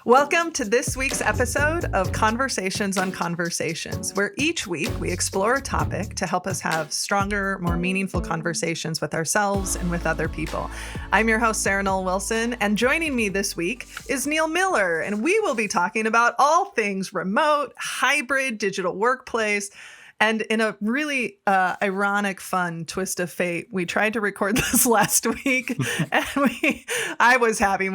Welcome to this week's episode of Conversations on Conversations, where each week we explore a topic to help us have stronger, more meaningful conversations with ourselves and with other people. I'm your host, Sarah Noll Wilson, and joining me this week is Neil Miller, and we will be talking about all things remote, hybrid, digital workplace. And in a really ironic, fun twist of fate, we tried to record this last week, and I was having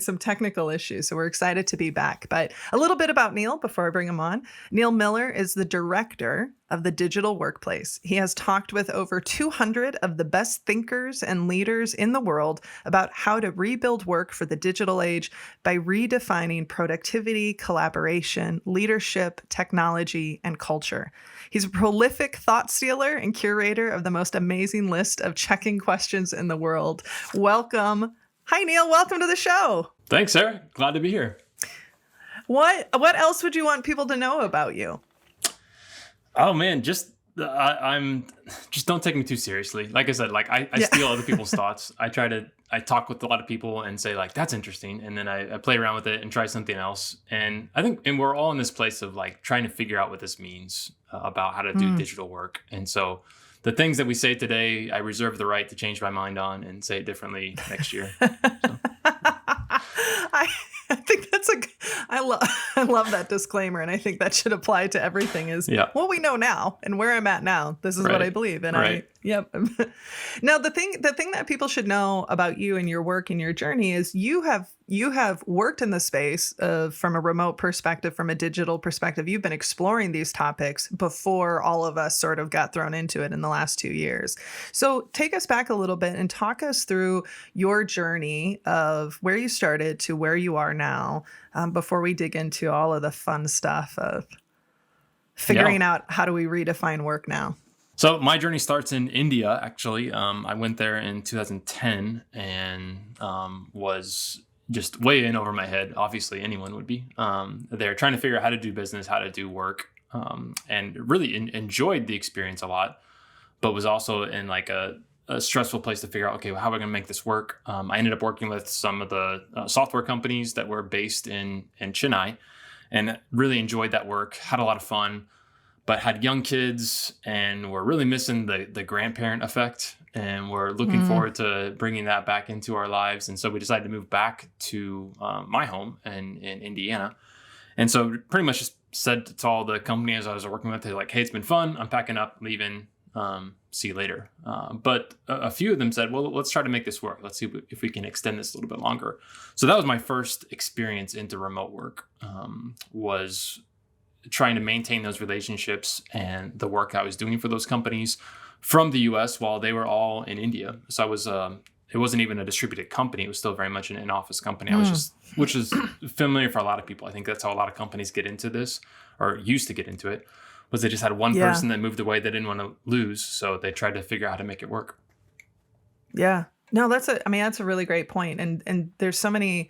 some technical issues, so we're excited to be back. But a little bit about Neil before I bring him on. Neil Miller is the director of the digital workplace. He has talked with over 200 of the best thinkers and leaders in the world about how to rebuild work for the digital age by redefining productivity, collaboration, leadership, technology, and culture. He's a prolific thought stealer and curator of the most amazing list of checking questions in the world. Welcome. Hi, Neil. Welcome to the show. Thanks, Sarah. Glad to be here. What else would you want people to know about you? Oh man, I'm don't take me too seriously. Like I said, I steal other people's thoughts. I talk with a lot of people and say that's interesting, and then I play around with it and try something else. And I think, and we're all in this place of trying to figure out what this means about how to do digital work. And so the things that we say today, I reserve the right to change my mind on and say it differently next year. So. I think I love that disclaimer, and I think that should apply to everything. What we know now and where I'm at now. This is what I believe, and Yep. Now, the thing that people should know about you and your work and your journey is you have worked in the space of, from a remote perspective, from a digital perspective. You've been exploring these topics before all of us sort of got thrown into it in the last 2 years. So take us back a little bit and talk us through your journey of where you started to where you are now, before we dig into all of the fun stuff of figuring out how do we redefine work now. So my journey starts in India, actually. I went there in 2010 and was just way in over my head. Obviously, anyone would be. They're trying to figure out how to do business, how to do work, and really enjoyed the experience a lot, but was also in a stressful place to figure out, okay, well, how are we going to make this work? I ended up working with some of the software companies that were based in Chennai and really enjoyed that work, had a lot of fun, but had young kids and we're really missing the grandparent effect. And we're looking forward to bringing that back into our lives. And so we decided to move back to my home in Indiana. And so pretty much just said to all the companies I was working with, they're like, hey, it's been fun. I'm packing up, leaving. See you later. But a few of them said, well, let's try to make this work. Let's see if we can extend this a little bit longer. So that was my first experience into remote work, was trying to maintain those relationships and the work I was doing for those companies from the US while they were all in India. So I was, it wasn't even a distributed company. It was still very much an in-office company. I was which is familiar for a lot of people. I think that's how a lot of companies get into this, or used to get into it, was they just had one person that moved away they didn't want to lose. So they tried to figure out how to make it work. Yeah, no, that's a really great point. And there's so many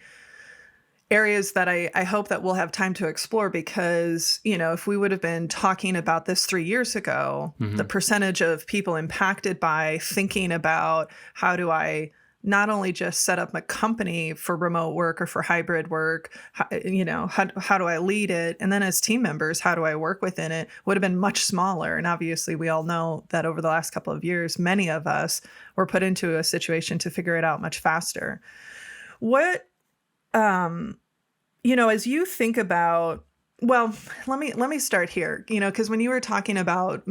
areas that I hope that we'll have time to explore, because, if we would have been talking about this 3 years ago, the percentage of people impacted by thinking about how do I not only just set up a company for remote work or for hybrid work, how do I lead it? And then as team members, how do I work within it, would have been much smaller. And obviously we all know that over the last couple of years, many of us were put into a situation to figure it out much faster. What, as you think about, well, let me start here, because when you were talking about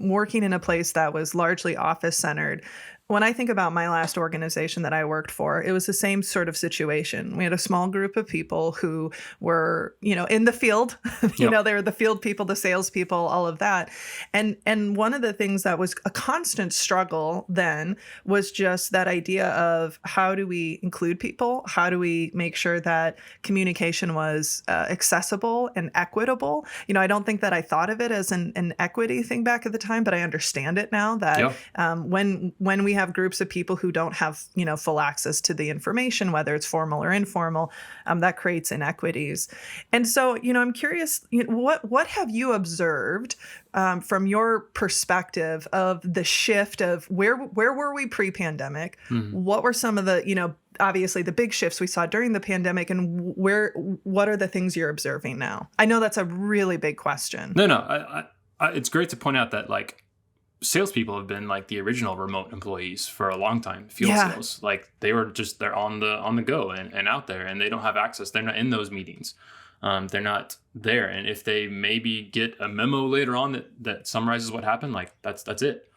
working in a place that was largely office centered, when I think about my last organization that I worked for, it was the same sort of situation. We had a small group of people who were, in the field, they were the field people, the sales people, all of that. And one of the things that was a constant struggle then was just that idea of how do we include people? How do we make sure that communication was accessible and equitable? I don't think that I thought of it as an equity thing back at the time, but I understand it now that when we have have groups of people who don't have, full access to the information, whether it's formal or informal. That creates inequities. And so, I'm curious, what have you observed from your perspective of the shift of where were we pre-pandemic? What were some of the, obviously the big shifts we saw during the pandemic, and what are the things you're observing now? I know that's a really big question. No, it's great to point out that like salespeople have been like the original remote employees for a long time. Field sales, like they're on the go and out there, and they don't have access. They're not in those meetings. They're not there. And if they maybe get a memo later on that summarizes what happened, like that's it.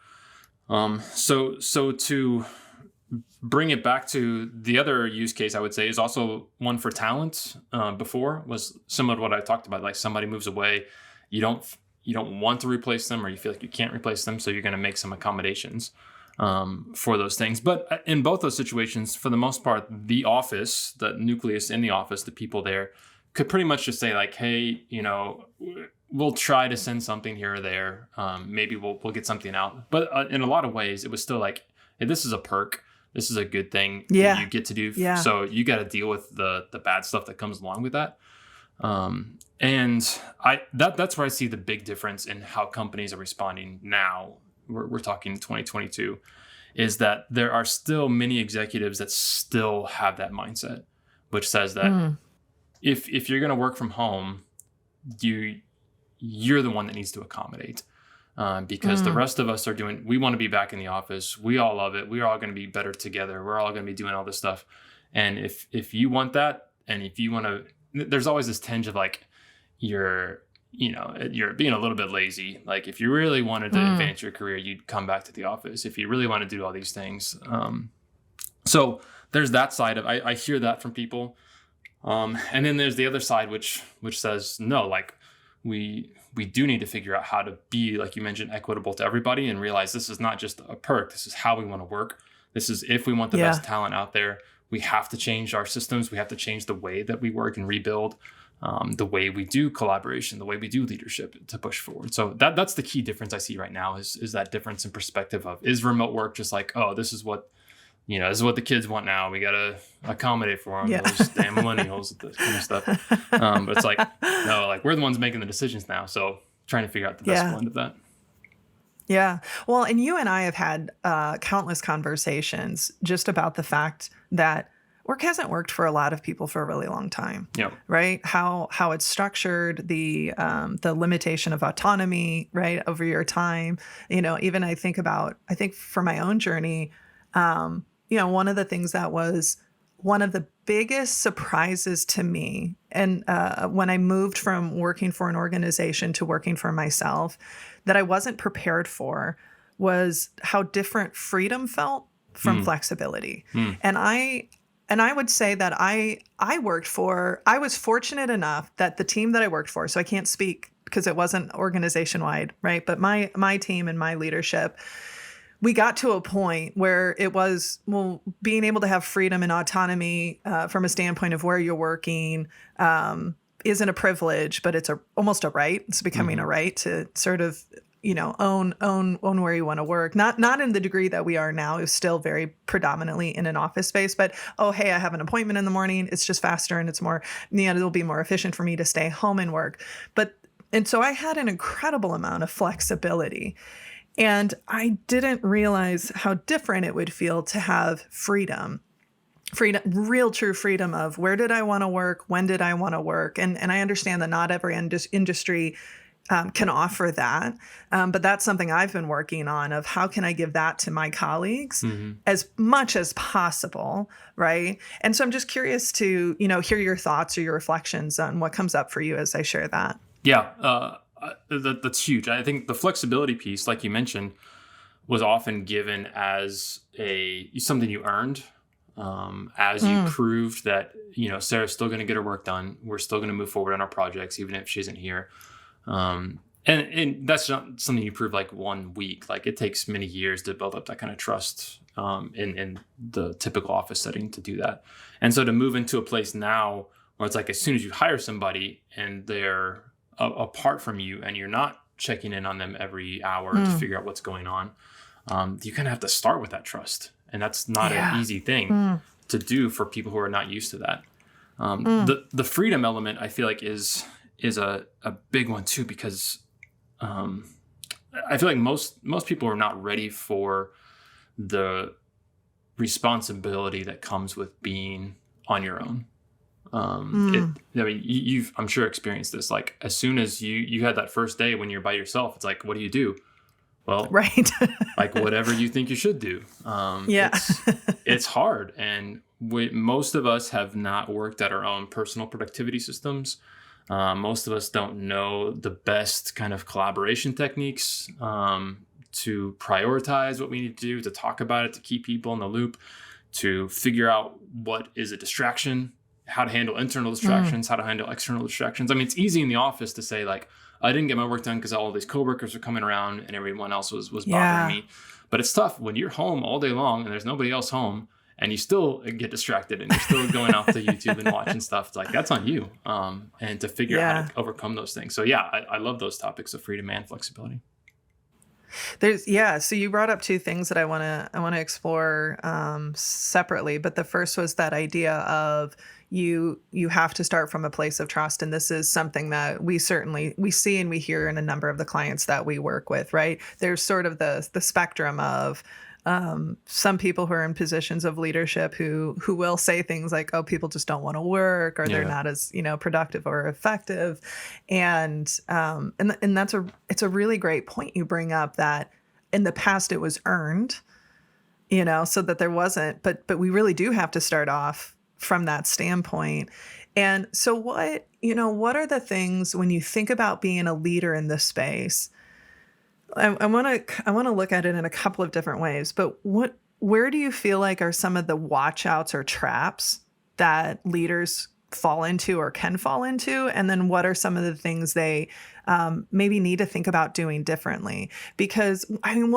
So to bring it back to the other use case, I would say is also one for talent. Before was similar to what I talked about. Like somebody moves away, you don't want to replace them, or you feel like you can't replace them, so you're going to make some accommodations for those things. But in both those situations, for the most part, the office, the nucleus in the office, the people there could pretty much just say like, hey, we'll try to send something here or there. Maybe we'll get something out. But in a lot of ways, it was still like, hey, this is a perk. This is a good thing that you get to do. Yeah. So you got to deal with the bad stuff that comes along with that. And that's where I see the big difference in how companies are responding now. We're talking 2022, is that there are still many executives that still have that mindset, which says that if you're going to work from home, you're the one that needs to accommodate. Because the rest of us we want to be back in the office. We all love it. We're all going to be better together. We're all going to be doing all this stuff. And if you want that, and if you want to, there's always this tinge of like, you're being a little bit lazy. Like if you really wanted to advance your career, you'd come back to the office. If you really want to do all these things. So there's that side of, I hear that from people. And then there's the other side, which says, no, like we do need to figure out how to be, like you mentioned, equitable to everybody, and realize this is not just a perk. This is how we want to work. This is, if we want the best talent out there, we have to change our systems. We have to change the way that we work and rebuild the way we do collaboration, the way we do leadership to push forward. So that's the key difference I see right now is that difference in perspective of, is remote work just like, oh, this is what the kids want now. We got to accommodate for them, those damn millennials, this kind of stuff. But it's like, no, like we're the ones making the decisions now. So trying to figure out the best blend of that. Yeah. Well, and you and I have had countless conversations just about the fact that work hasn't worked for a lot of people for a really long time. Yeah. Right. How it's structured, the limitation of autonomy, right, over your time. Even I think for my own journey, one of the things that was one of the biggest surprises to me, and when I moved from working for an organization to working for myself, that I wasn't prepared for, was how different freedom felt from flexibility. And I would say that I was fortunate enough that the team that I worked for, so I can't speak because it wasn't organization wide, right? But my team and my leadership, we got to a point where it was, being able to have freedom and autonomy from a standpoint of where you're working isn't a privilege, but it's almost a right. It's becoming a right to sort of, own where you want to work. Not in the degree that we are now. It's still very predominantly in an office space, but, oh, hey, I have an appointment in the morning. It's just faster and it's more, it'll be more efficient for me to stay home and work. And so I had an incredible amount of flexibility. And I didn't realize how different it would feel to have freedom, real true freedom of where did I want to work? When did I want to work? And I understand that not every industry can offer that. But that's something I've been working on, of how can I give that to my colleagues as much as possible, right? And so I'm just curious to, hear your thoughts or your reflections on what comes up for you as I share that. Yeah, that's huge. I think the flexibility piece, like you mentioned, was often given as something you earned, as you proved that, Sarah's still going to get her work done. We're still going to move forward on our projects, even if she isn't here. And that's not something you prove like 1 week. Like it takes many years to build up that kind of trust in the typical office setting to do that. And so to move into a place now where it's like, as soon as you hire somebody and they're apart from you and you're not checking in on them every hour to figure out what's going on, you kind of have to start with that trust. And that's not an easy thing to do for people who are not used to that. The freedom element, I feel like, is a big one too, because I feel like most people are not ready for the responsibility that comes with being on your own. I mean, you've, I'm sure, experienced this. Like, as soon as you had that first day when you're by yourself, it's like, what do you do? Well, right. like whatever you think you should do. It's hard. And most of us have not worked at our own personal productivity systems. Most of us don't know the best kind of collaboration techniques to prioritize what we need to do, to talk about it, to keep people in the loop, to figure out what is a distraction, how to handle internal distractions, how to handle external distractions. I mean, it's easy in the office to say, like, I didn't get my work done because all these coworkers were coming around and everyone else was bothering me. But it's tough when you're home all day long and there's nobody else home and you still get distracted and you're still going off to YouTube and watching stuff. It's like, that's on you. And to figure out how to overcome those things. So yeah, I love those topics of freedom and flexibility. So you brought up two things that I want to explore separately, but the first was that idea of you have to start from a place of trust, and this is something that we see and we hear in a number of the clients that we work with, right? There's sort of the spectrum of some people who are in positions of leadership who will say things like, oh, people just don't want to work, or they're not as, productive or effective. And it's a really great point you bring up, that in the past it was earned, so that there wasn't, but we really do have to start off from that standpoint. And so what are the things when you think about being a leader in this space? I want to look at it in a couple of different ways, but where do you feel like are some of the watch outs or traps that leaders fall into or can fall into? And then what are some of the things they maybe need to think about doing differently? Because I mean,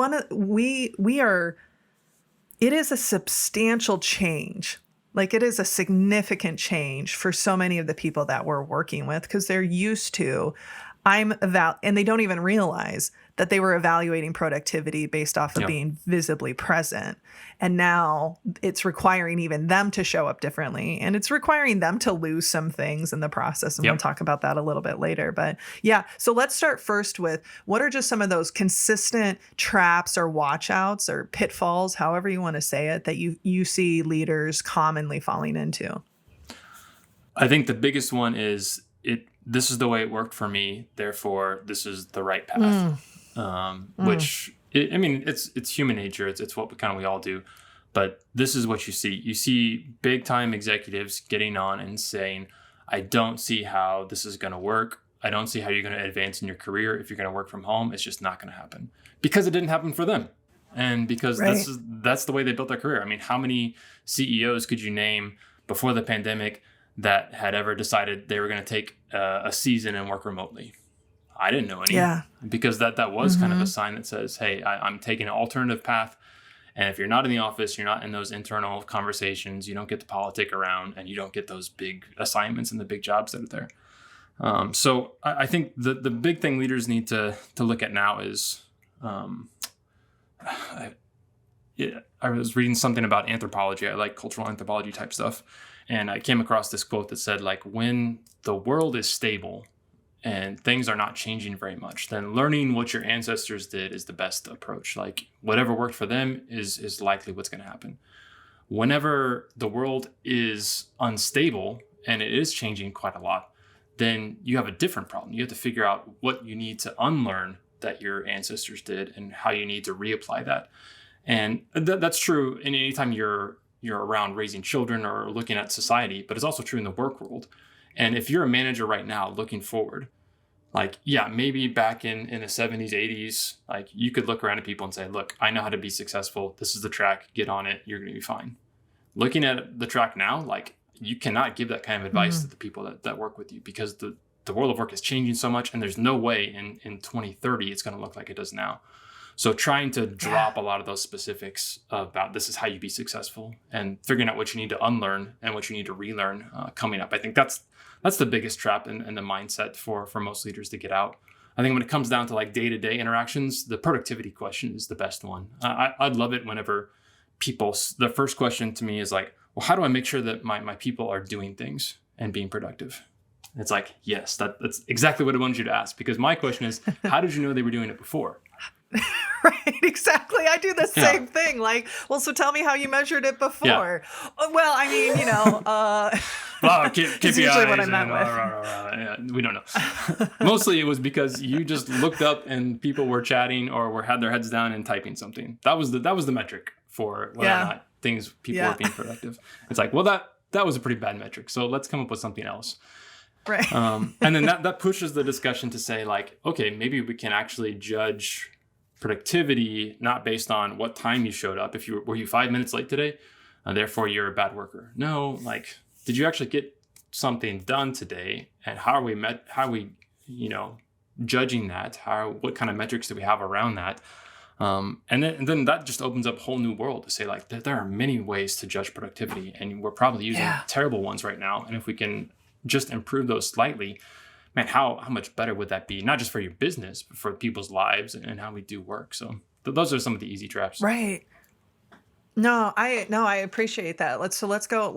it is a substantial change. Like, it is a significant change for so many of the people that we're working with, because they're used to, and they don't even realize that they were evaluating productivity based off of being visibly present. And now it's requiring even them to show up differently. And it's requiring them to lose some things in the process. And we'll talk about that a little bit later. But yeah, so let's start first with, what are just some of those consistent traps or watch outs or pitfalls, however you want to say it, that you see leaders commonly falling into? I think the biggest one is, this is the way it worked for me, therefore this is the right path. Which, it's human nature. It's what we all do. But this is what you see. You see big time executives getting on and saying, I don't see how this is going to work. I don't see how you're going to advance in your career if you're going to work from home. It's just not going to happen, because it didn't happen for them. And because that's the way they built their career. I mean, how many CEOs could you name before the pandemic that had ever decided they were going to take a season and work remotely? I didn't know any, because that was kind of a sign that says, hey, I'm taking an alternative path. And if you're not in the office, you're not in those internal conversations, you don't get to politic around, and you don't get those big assignments and the big jobs that are there. So I think the big thing leaders need to look at now is, I was reading something about anthropology. I like cultural anthropology type stuff. And I came across this quote that said, like, when the world is stable and things are not changing very much, then learning what your ancestors did is the best approach. Like, whatever worked for them is likely what's going to happen. Whenever the world is unstable and it is changing quite a lot, then you have a different problem. You have to figure out what you need to unlearn that your ancestors did and how you need to reapply that. And that's true in any time you're around raising children or looking at society, but it's also true in the work world. And if you're a manager right now looking forward, like, yeah, maybe back in the 70s, 80s, like, you could look around at people and say, look, I know how to be successful. This is the track. Get on it. You're going to be fine. Looking at the track now, like, you cannot give that kind of advice to the people that work with you, because the world of work is changing so much, and there's no way in 2030 it's going to look like it does now. So trying to drop a lot of those specifics about this is how you be successful, and figuring out what you need to unlearn and what you need to relearn coming up. I think that's the biggest trap in the mindset for most leaders to get out. I think when it comes down to like day-to-day interactions, the productivity question is the best one. I'd love it whenever the first question to me is like, well, how do I make sure that my people are doing things and being productive? It's like, yes, that's exactly what I wanted you to ask, because my question is, how did you know they were doing it before? Right, exactly. I do the same thing. Like, well, so tell me how you measured it before. Yeah. Well, I mean, Well, KPIs usually what I meant with. We don't know. Mostly it was because you just looked up and people were chatting or had their heads down and typing something. That was the metric for whether or not people were being productive. It's like, well, that was a pretty bad metric. So let's come up with something else. Right. And then that pushes the discussion to say like, okay, maybe we can actually judge productivity not based on what time you showed up. Were you 5 minutes late today? Therefore you're a bad worker. No, like, did you actually get something done today? And how are we judging that? What kind of metrics do we have around that? And then that just opens up a whole new world to say like, there are many ways to judge productivity, and we're probably using terrible ones right now. And if we can just improve those slightly, man, how much better would that be? Not just for your business, but for people's lives and how we do work. So those are some of the easy traps. Right. No, I appreciate that. Let's go. I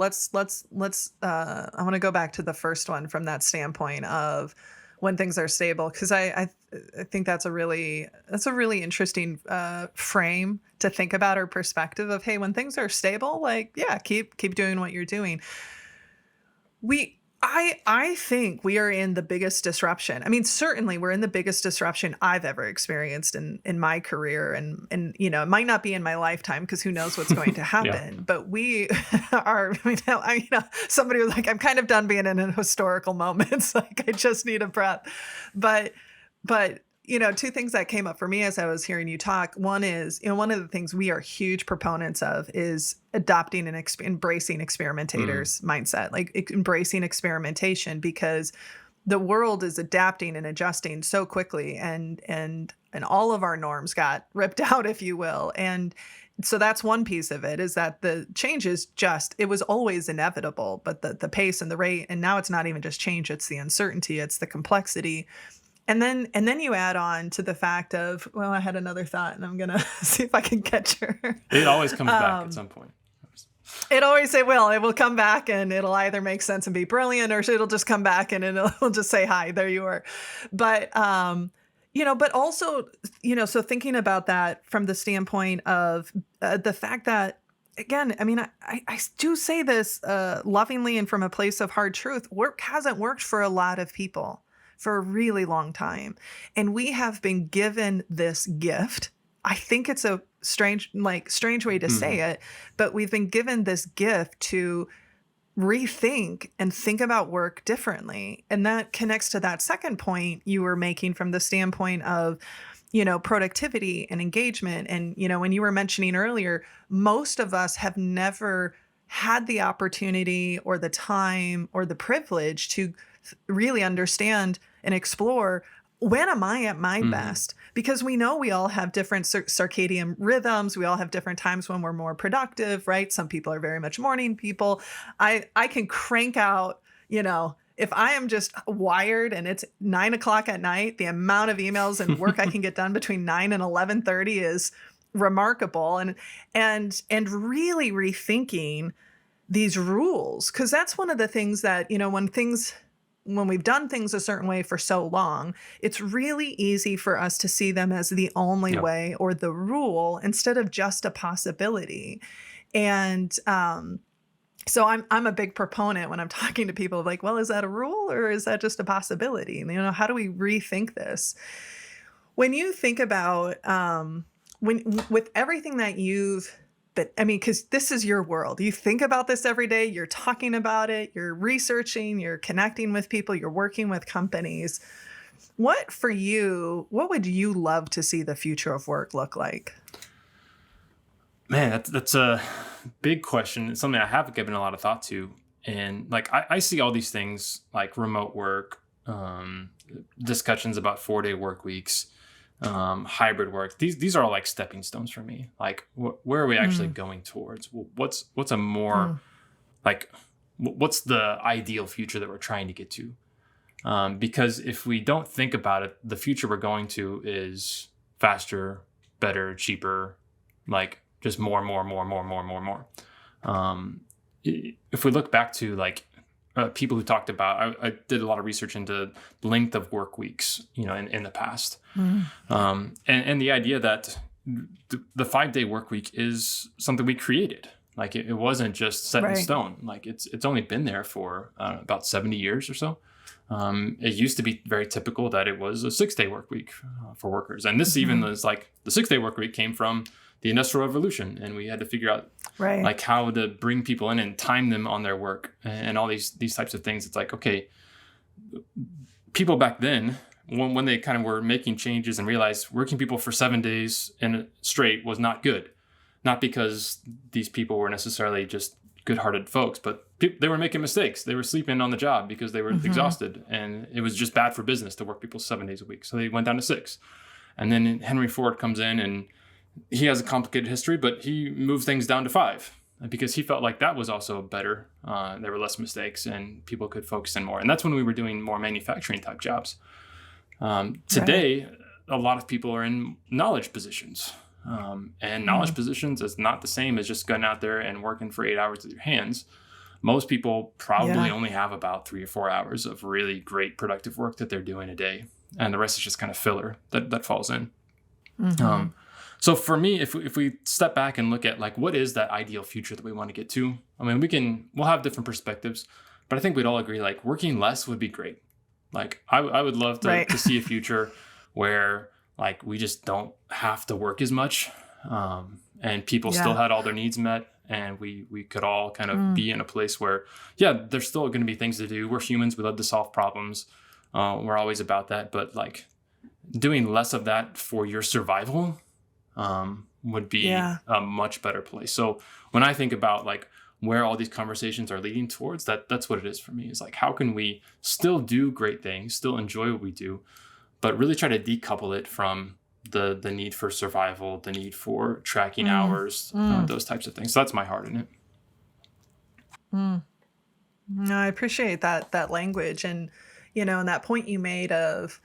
want to go back to the first one from that standpoint of when things are stable, because I think that's a really interesting frame to think about, or perspective of, hey, when things are stable, like, keep doing what you're doing. I think we are in the biggest disruption. I mean, certainly we're in the biggest disruption I've ever experienced in my career. And it might not be in my lifetime, because who knows what's going to happen. But we are, somebody was like, I'm kind of done being in historical moments. Like, I just need a breath. But two things that came up for me as I was hearing you talk. One is, one of the things we are huge proponents of is adopting and embracing experimentators mindset, like embracing experimentation, because the world is adapting and adjusting so quickly, and all of our norms got ripped out, if you will. And so that's one piece of it, is that the change is it was always inevitable, but the pace and the rate, and now it's not even just change, it's the uncertainty, it's the complexity. And then you add on to the fact of, well, I had another thought, and I'm going to see if I can catch her. It always comes back at some point. It will come back, and it'll either make sense and be brilliant, or it'll just come back and it'll just say, hi, there you are. But, but also, so thinking about that from the standpoint of the fact that, again, I mean, I do say this lovingly and from a place of hard truth. Work hasn't worked for a lot of people for a really long time. And we have been given this gift. I think it's a strange way to say it, but we've been given this gift to rethink and think about work differently. And that connects to that second point you were making from the standpoint of, productivity and engagement. And, when you were mentioning earlier, most of us have never had the opportunity or the time or the privilege to really understand and explore, when am I at my best? Because we know we all have different circadian rhythms. We all have different times when we're more productive, right? Some people are very much morning people. I can crank out, if I am just wired and it's 9 o'clock at night, the amount of emails and work I can get done between 9 and 11:30 is remarkable. And really rethinking these rules, because that's one of the things that, when we've done things a certain way for so long, it's really easy for us to see them as the only way or the rule, instead of just a possibility. And so I'm a big proponent when I'm talking to people like, well, is that a rule or is that just a possibility? And, how do we rethink this? When you think about with everything that because this is your world. You think about this every day. You're talking about it. You're researching. You're connecting with people. You're working with companies. What would you love to see the future of work look like? Man, that's a big question. It's something I have given a lot of thought to. And like, I see all these things like remote work, discussions about 4-day work weeks, hybrid work. These are all like stepping stones for me. Like, where are we actually going towards? What's a more like, what's the ideal future that we're trying to get to? Because if we don't think about it, the future we're going to is faster, better, cheaper, like just more. If we look back to like people who talked about, I did a lot of research into length of work weeks, in the past. And the idea that the 5-day work week is something we created. Like it wasn't just set in stone. Like it's only been there for about 70 years or so. It used to be very typical that it was a 6-day work week for workers. And this even was like the 6-day work week came from the Industrial Revolution. And we had to figure out like how to bring people in and time them on their work and all these types of things. It's like, okay, people back then, when they kind of were making changes and realized working people for 7 days in straight was not good. Not because these people were necessarily just good-hearted folks, but they were making mistakes. They were sleeping on the job because they were exhausted, and it was just bad for business to work people 7 days a week. So they went down to 6. And then Henry Ford comes in, and he has a complicated history, but he moved things down to 5 because he felt like that was also better. There were less mistakes, and people could focus in more. And that's when we were doing more manufacturing-type jobs. Today, a lot of people are in knowledge positions. And knowledge positions is not the same as just going out there and working for 8 hours with your hands. Most people probably only have about 3 or 4 hours of really great productive work that they're doing a day. And the rest is just kind of filler that falls in. So for me, if we step back and look at like, what is that ideal future that we want to get to? I mean, we'll have different perspectives, but I think we'd all agree like working less would be great. Like I would love to see a future where like we just don't have to work as much, and people still had all their needs met, and we could all kind of be in a place where, there's still going to be things to do. We're humans. We love to solve problems. We're always about that. But like doing less of that for your survival would be a much better place. So when I think about like where all these conversations are leading towards, that's what it is for me. Is like, how can we still do great things, still enjoy what we do, but really try to decouple it from the need for survival, the need for tracking hours, those types of things. So that's my heart in it. No, I appreciate that language, and and that point you made of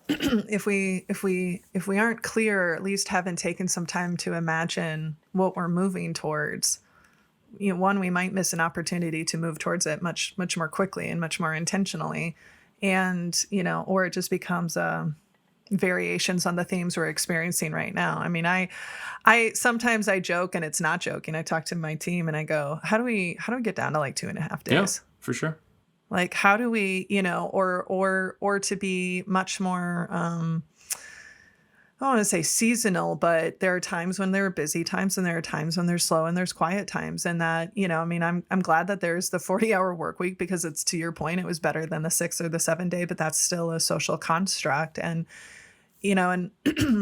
if we aren't clear, or at least haven't taken some time to imagine what we're moving towards, one, we might miss an opportunity to move towards it much more quickly and much more intentionally. And, or it just becomes variations on the themes we're experiencing right now. I mean, I sometimes I joke, and it's not joking. I talk to my team and I go, how do we get down to like 2.5 days? Yeah, for sure. Like, how do we, or to be much more, I don't want to say seasonal, but there are times when there are busy times and there are times when there's slow and there's quiet times. And that, I'm glad that there's the 40-hour work week, because it's, to your point, it was better than the 6 or the 7 day, but that's still a social construct. And, and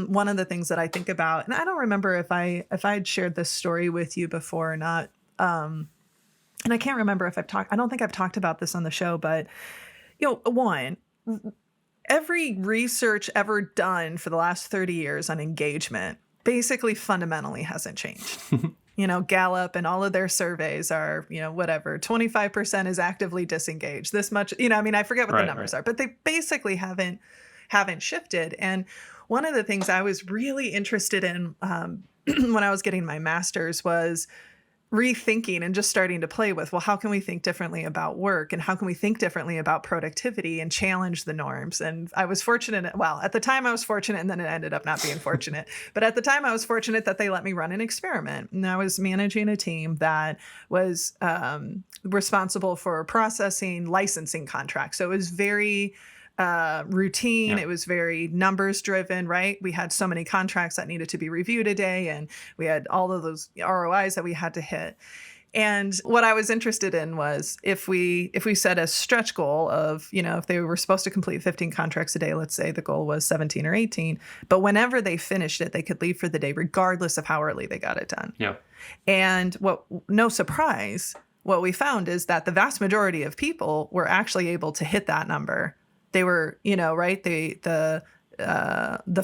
one of the things that I think about, and I don't remember if I'd shared this story with you before or not. And I can't remember if I don't think I've talked about this on the show, but, one, every research ever done for the last 30 years on engagement basically fundamentally hasn't changed. Gallup and all of their surveys are, 25% is actively disengaged. This much, I forget what the numbers are, but they basically haven't shifted. And one of the things I was really interested in when I was getting my master's was rethinking and just starting to play with, well, how can we think differently about work, and how can we think differently about productivity and challenge the norms? And I was fortunate, at the time I was fortunate, and then it ended up not being fortunate. But at the time I was fortunate that they let me run an experiment. And I was managing a team that was responsible for processing licensing contracts. So it was very routine. It was very numbers driven, right? We had so many contracts that needed to be reviewed a day, and we had all of those ROIs that we had to hit. And what I was interested in was if we set a stretch goal of, if they were supposed to complete 15 contracts a day, let's say the goal was 17 or 18, but whenever they finished it, they could leave for the day, regardless of how early they got it done. Yeah. And no surprise, what we found is that the vast majority of people were actually able to hit that number. They were, right? The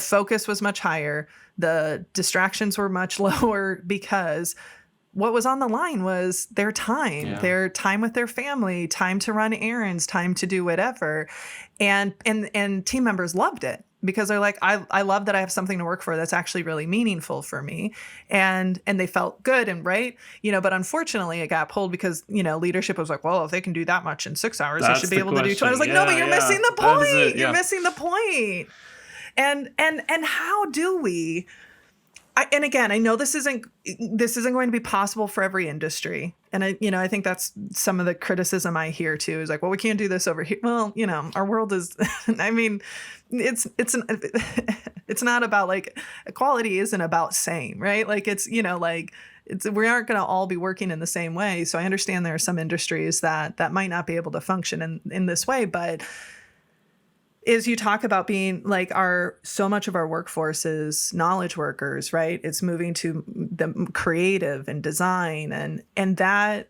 focus was much higher. The distractions were much lower, because what was on the line was their time, Yeah. their time with their family, time to run errands, time to do whatever. And team members loved it because they're like, I love that I have something to work for that's actually really meaningful for me. And they felt good and right, but unfortunately it got pulled because, leadership was like, well, if they can do that much in 6 hours, they That's should be the able to do 2. I was like, question. no, but you're Yeah, missing the that is point. it, You're yeah. missing the point. And how do we? And again, I know this isn't going to be possible for every industry. And I think that's some of the criticism I hear too, is like, well, we can't do this over here. Well, our world is, I mean, it's not about like, equality isn't about same, right? Like we aren't going to all be working in the same way. So I understand there are some industries that might not be able to function in this way, but is you talk about being like so much of our workforce is knowledge workers, right? It's moving to the creative and design and that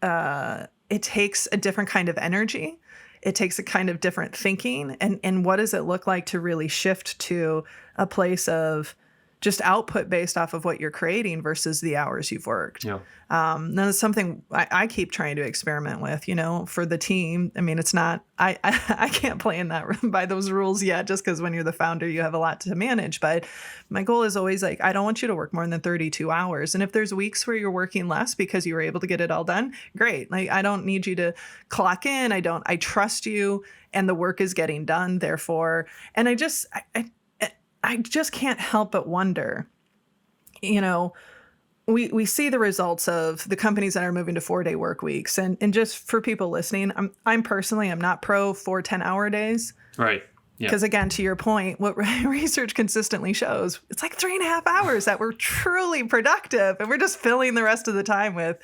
it takes a different kind of energy. It takes a kind of different thinking. And what does it look like to really shift to a place of just output based off of what you're creating versus the hours you've worked? Yeah. That's something I keep trying to experiment with, for the team. I mean, it's not, I can't play in that by those rules yet, just because when you're the founder, you have a lot to manage. But my goal is always like, I don't want you to work more than 32 hours. And if there's weeks where you're working less because you were able to get it all done, great. Like, I don't need you to clock in. I trust you and the work is getting done. Therefore, and I just can't help but wonder, we see the results of the companies that are moving to 4-day work weeks. And just for people listening, I'm personally not pro 4 10-hour days. Right. Yeah. Because again, to your point, what research consistently shows, it's like 3.5 hours that we're truly productive. And we're just filling the rest of the time with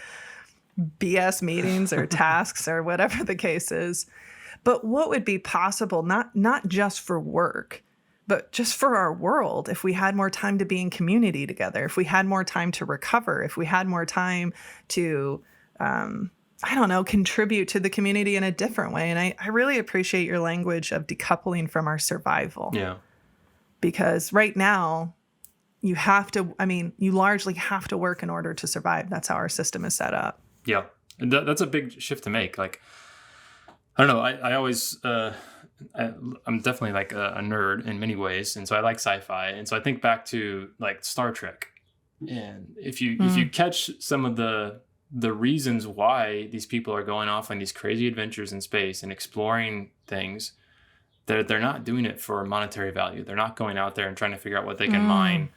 BS meetings or tasks or whatever the case is. But what would be possible, not just for work, but just for our world, if we had more time to be in community together, if we had more time to recover, if we had more time to, contribute to the community in a different way. And I really appreciate your language of decoupling from our survival. Yeah. Because right now, you largely have to work in order to survive. That's how our system is set up. Yeah. And that's a big shift to make. Like, I don't know. I always... I'm definitely like a nerd in many ways, and so I like sci-fi, and so I think back to like Star Trek, and if you catch some of the reasons why these people are going off on these crazy adventures in space and exploring things, they're not doing it for monetary value. They're not going out there and trying to figure out what they can mine,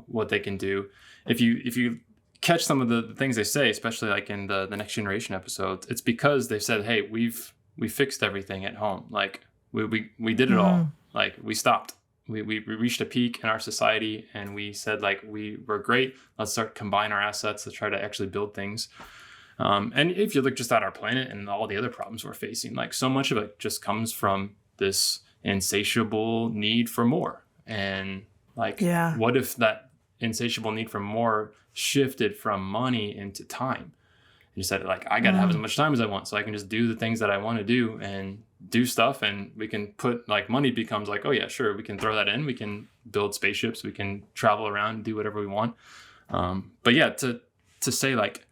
what they can do. If you catch some of the things they say, especially like in the Next Generation episodes, it's because they've said, hey, we fixed everything at home. Like, we did it all. Like, we stopped. We reached a peak in our society, and we said, like, we were great. Let's start combine our assets to try to actually build things. And if you look just at our planet and all the other problems we're facing, like, so much of it just comes from this insatiable need for more. And like, what if that insatiable need for more shifted from money into time? You said, like, I got to have as much time as I want, so I can just do the things that I want to do and do stuff. And we can put, like, money becomes like, oh yeah, sure, we can throw that in. We can build spaceships. We can travel around and do whatever we want. But yeah, to say like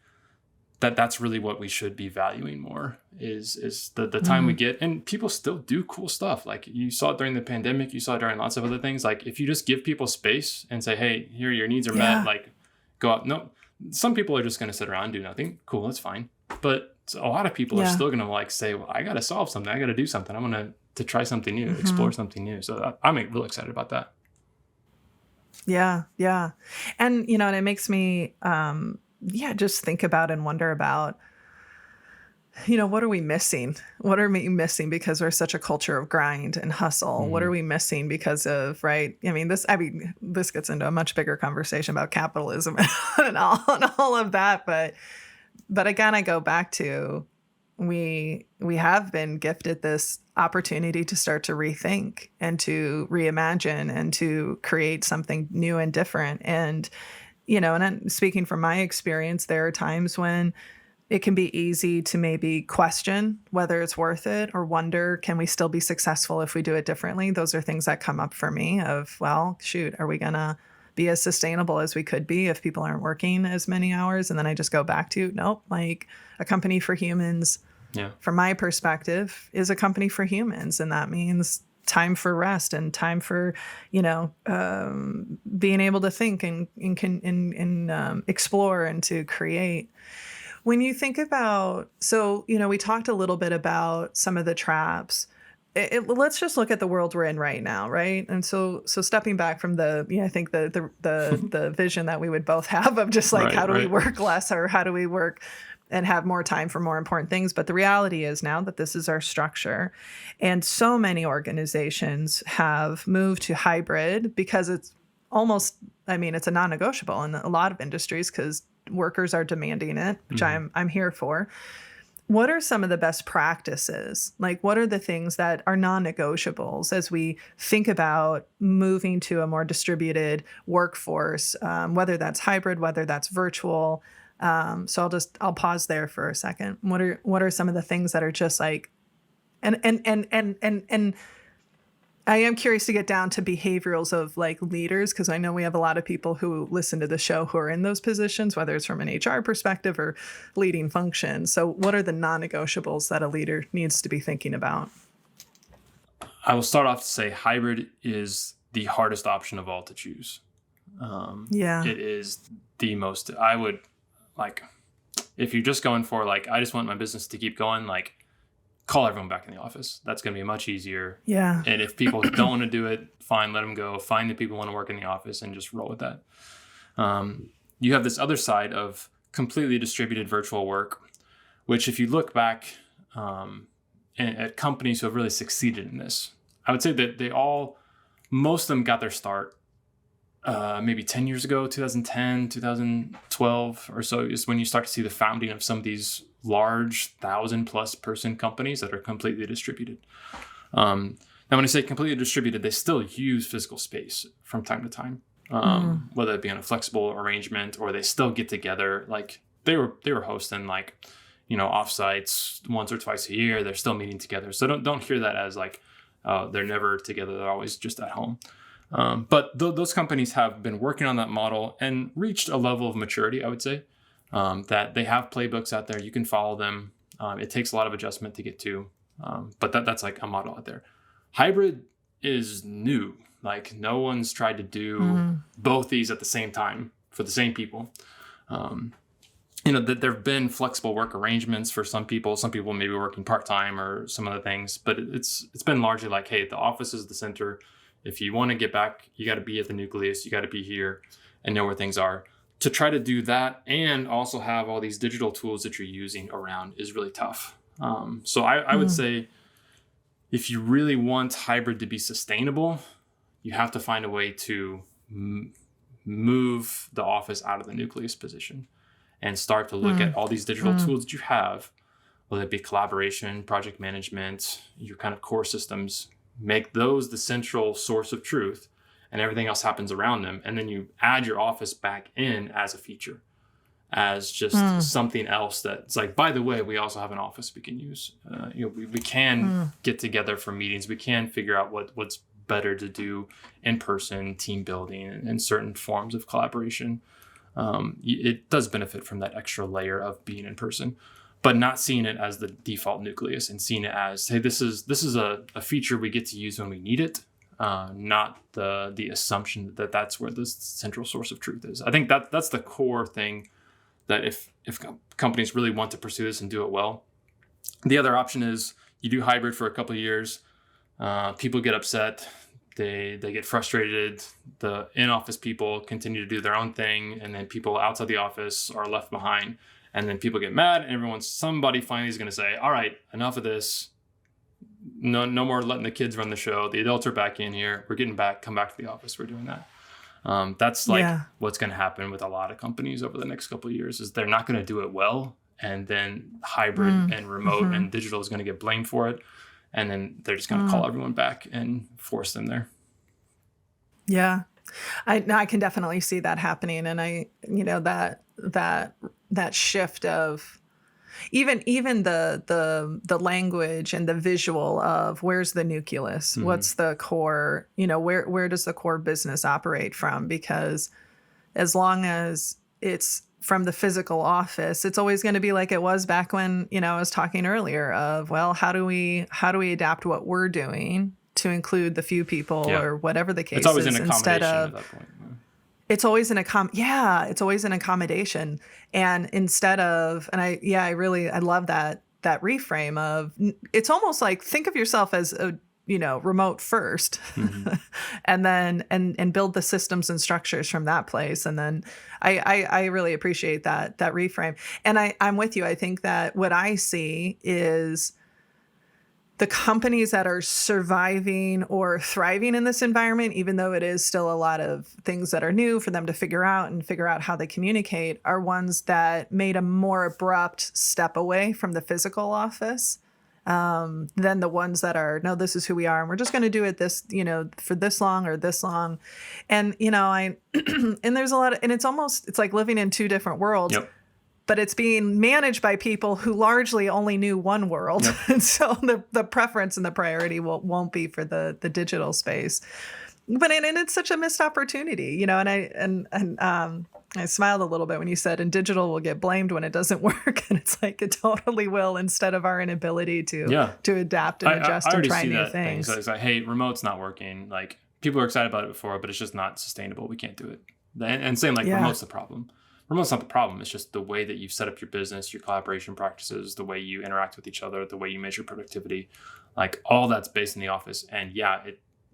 that's really what we should be valuing more is the time we get. And people still do cool stuff. Like, you saw it during the pandemic. You saw it during lots of other things. Like, if you just give people space and say, hey, here, your needs are met, like, go out. No. Some people are just going to sit around and do nothing. Cool, that's fine. But a lot of people are still going to like say, well, I got to solve something. I got to do something. I'm going to try something new, explore something new. So I'm real excited about that. Yeah, yeah. And, and it makes me, just think about and wonder about, what are we missing? What are we missing because we're such a culture of grind and hustle? What are we missing because of, right? This gets into a much bigger conversation about capitalism and all of that. But again, I go back to, we have been gifted this opportunity to start to rethink and to reimagine and to create something new and different. And, and I'm speaking from my experience, there are times when it can be easy to maybe question whether it's worth it or wonder, can we still be successful if we do it differently? Those are things that come up for me of, well, shoot, are we going to be as sustainable as we could be if people aren't working as many hours. And then I just go back to, nope, like a company for humans, from my perspective, is a company for humans. And that means time for rest and time for, being able to think and explore and to create. When you think about, we talked a little bit about some of the traps. Let's just look at the world we're in right now, right? And so stepping back from I think the vision that we would both have of just like, how do we work less, or how do we work and have more time for more important things? But the reality is now that this is our structure, and so many organizations have moved to hybrid because it's almost, it's a non-negotiable in a lot of industries because workers are demanding it, which I'm here for. What are some of the best practices? Like, what are the things that are non-negotiables as we think about moving to a more distributed workforce, whether that's hybrid, whether that's virtual? So I'll pause there for a second. What are some of the things that are just like, and I am curious to get down to behaviorals of like leaders, because I know we have a lot of people who listen to the show who are in those positions, whether it's from an HR perspective or leading functions. So what are the non-negotiables that a leader needs to be thinking about? I will start off to say hybrid is the hardest option of all to choose. It is the most, I would like, if you're just going for like, I just want my business to keep going, like, call everyone back in the office. That's going to be much easier. Yeah. And if people don't want to do it, fine, let them go. Find the people who want to work in the office and just roll with that. You have this other side of completely distributed virtual work, which if you look back at companies who have really succeeded in this, I would say that most of them got their start maybe 10 years ago, 2010, 2012 or so is when you start to see the founding of some of these large 1,000+ person companies that are completely distributed. Now, when I say completely distributed, they still use physical space from time to time, whether it be on a flexible arrangement or they still get together. Like they were hosting like, offsites once or twice a year. They're still meeting together. So don't hear that as like they're never together. They're always just at home. But those companies have been working on that model and reached a level of maturity, I would say. That they have playbooks out there. You can follow them. It takes a lot of adjustment to get to, but that's like a model out there. Hybrid is new. Like no one's tried to do both these at the same time for the same people. That there have been flexible work arrangements for some people. Some people may be working part-time or some other things, but it's been largely like, hey, the office is the center. If you want to get back, you got to be at the nucleus. You got to be here and know where things are. To try to do that and also have all these digital tools that you're using around is really tough. So I would say if you really want hybrid to be sustainable, you have to find a way to move the office out of the nucleus position and start to look at all these digital tools that you have, whether it be collaboration, project management, your kind of core systems, make those the central source of truth. And everything else happens around them. And then you add your office back in as a feature, as just something else that's like, by the way, we also have an office we can use. We can get together for meetings. We can figure out what's better to do in person, team building, and certain forms of collaboration. It does benefit from that extra layer of being in person, but not seeing it as the default nucleus and seeing it as, hey, this is a feature we get to use when we need it. Not the assumption that that's where the central source of truth is. I think that's the core thing that if companies really want to pursue this and do it well. The other option is you do hybrid for a couple of years. People get upset. They get frustrated. The in-office people continue to do their own thing. And then people outside the office are left behind. And then people get mad and somebody finally is going to say, all right, enough of this. No more letting the kids run the show. The adults are back in here. We're getting back. Come back to the office. We're doing that. That's like what's going to happen with a lot of companies over the next couple of years is they're not going to do it well. And then hybrid and remote and digital is going to get blamed for it. And then they're just going to call everyone back and force them there. Yeah. I can definitely see that happening. And that shift of, Even the language and the visual of where's the nucleus, what's the core, where does the core business operate from? Because as long as it's from the physical office, it's always going to be like it was back when, I was talking earlier of, well, how do we adapt what we're doing to include the few people or whatever the case it's always is, an accommodation at that point. It's always it's always an accommodation. And instead of, and I love that reframe of, it's almost like, think of yourself as a, remote first, and then, and build the systems and structures from that place. And then I really appreciate that reframe. And I'm with you. I think that what I see is the companies that are surviving or thriving in this environment, even though it is still a lot of things that are new for them to figure out how they communicate, are ones that made a more abrupt step away from the physical office than the ones that are, no, this is who we are, and we're just going to do it this, for this long or this long. And, and there's a lot of, and it's like living in two different worlds. Yep. But it's being managed by people who largely only knew one world. Yep. And so the preference and the priority won't be for the digital space. But and it's such a missed opportunity, and I smiled a little bit when you said, and digital will get blamed when it doesn't work. And it's like, it totally will, instead of our inability to adapt and adjust and try new things. So it's like, hey, remote's not working. Like, people are excited about it before, but it's just not sustainable. We can't do it. And same, like, remote's the problem. Remote's not the problem. It's just the way that you've set up your business, your collaboration practices, the way you interact with each other, the way you measure productivity, like, all that's based in the office. And